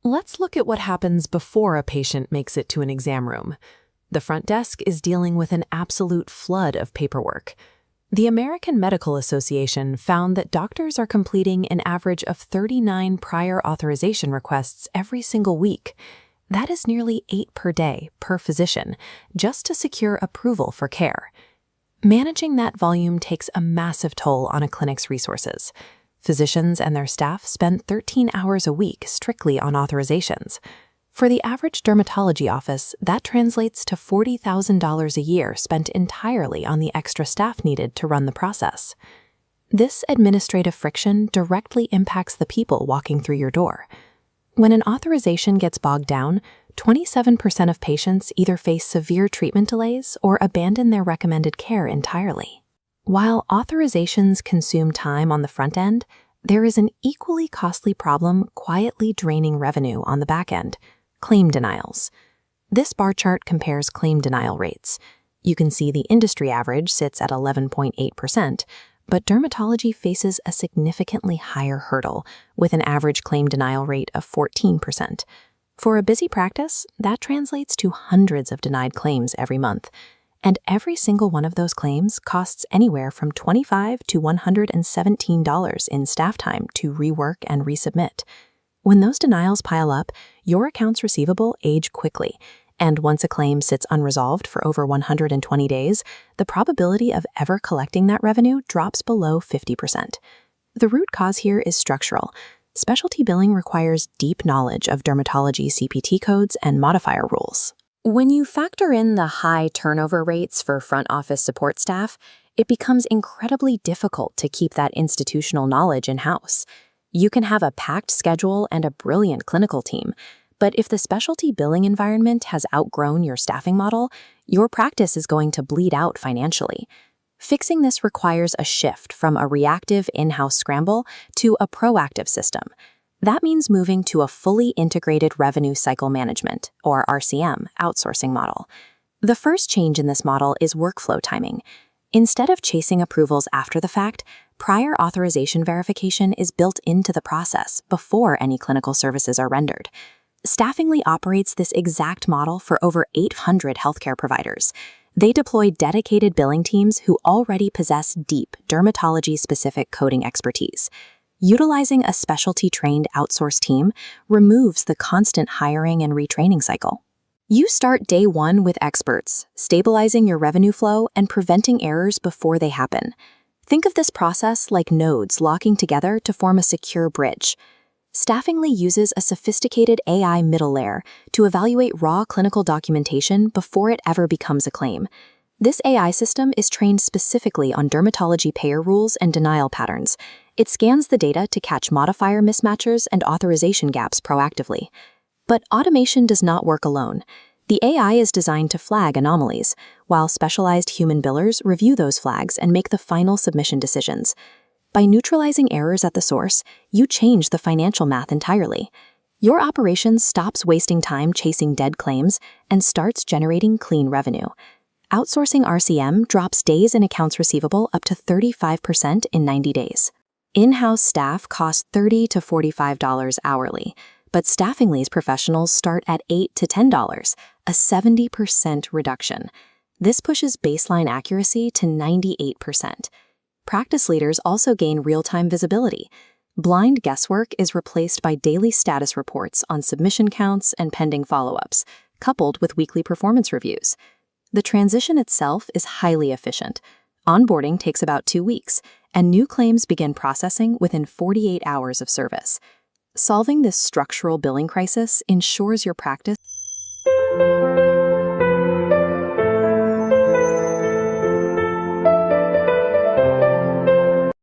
Let's look at what happens before a patient makes it to an exam room. The front desk is dealing with an absolute flood of paperwork. The American Medical Association found that doctors are completing an average of 39 prior authorization requests every single week. That is nearly 8 per day per physician, just to secure approval for care. Managing that volume takes a massive toll on a clinic's resources. Physicians and their staff spend 13 hours a week strictly on authorizations. For the average dermatology office, that translates to $40,000 a year spent entirely on the extra staff needed to run the process. This administrative friction directly impacts the people walking through your door. When an authorization gets bogged down, 27% of patients either face severe treatment delays or abandon their recommended care entirely. While authorizations consume time on the front end, there is an equally costly problem quietly draining revenue on the back end: claim denials. This bar chart compares claim denial rates. You can see the industry average sits at 11.8%, but dermatology faces a significantly higher hurdle, with an average claim denial rate of 14%. For a busy practice, that translates to hundreds of denied claims every month. And every single one of those claims costs anywhere from $25 to $117 in staff time to rework and resubmit. When those denials pile up, your accounts receivable age quickly, and once a claim sits unresolved for over 120 days, the probability of ever collecting that revenue drops below 50%. The root cause here is structural. Specialty billing requires deep knowledge of dermatology CPT codes and modifier rules. When you factor in the high turnover rates for front office support staff, it becomes incredibly difficult to keep that institutional knowledge in-house. You can have a packed schedule and a brilliant clinical team, but if the specialty billing environment has outgrown your staffing model, your practice is going to bleed out financially. Fixing this requires a shift from a reactive in-house scramble to a proactive system. That means moving to a fully integrated revenue cycle management, or RCM, outsourcing model. The first change in this model is workflow timing. Instead of chasing approvals after the fact, prior authorization verification is built into the process before any clinical services are rendered. Staffingly operates this exact model for over 800 healthcare providers. They deploy dedicated billing teams who already possess deep dermatology-specific coding expertise. Utilizing a specialty-trained outsourced team removes the constant hiring and retraining cycle. You start day one with experts, stabilizing your revenue flow and preventing errors before they happen. Think of this process like nodes locking together to form a secure bridge. Staffingly uses a sophisticated AI middle layer to evaluate raw clinical documentation before it ever becomes a claim. This AI system is trained specifically on dermatology payer rules and denial patterns. It scans the data to catch modifier mismatches and authorization gaps proactively. But automation does not work alone. The AI is designed to flag anomalies, while specialized human billers review those flags and make the final submission decisions. By neutralizing errors at the source, you change the financial math entirely. Your operation stops wasting time chasing dead claims and starts generating clean revenue. Outsourcing RCM drops days in accounts receivable up to 35% in 90 days. In-house staff cost $30 to $45 hourly, but Staffingly's professionals start at $8 to $10, a 70% reduction. This pushes baseline accuracy to 98%. Practice leaders also gain real-time visibility. Blind guesswork is replaced by daily status reports on submission counts and pending follow-ups, coupled with weekly performance reviews. The transition itself is highly efficient. Onboarding takes about 2 weeks, and new claims begin processing within 48 hours of service. Solving this structural billing crisis ensures your practice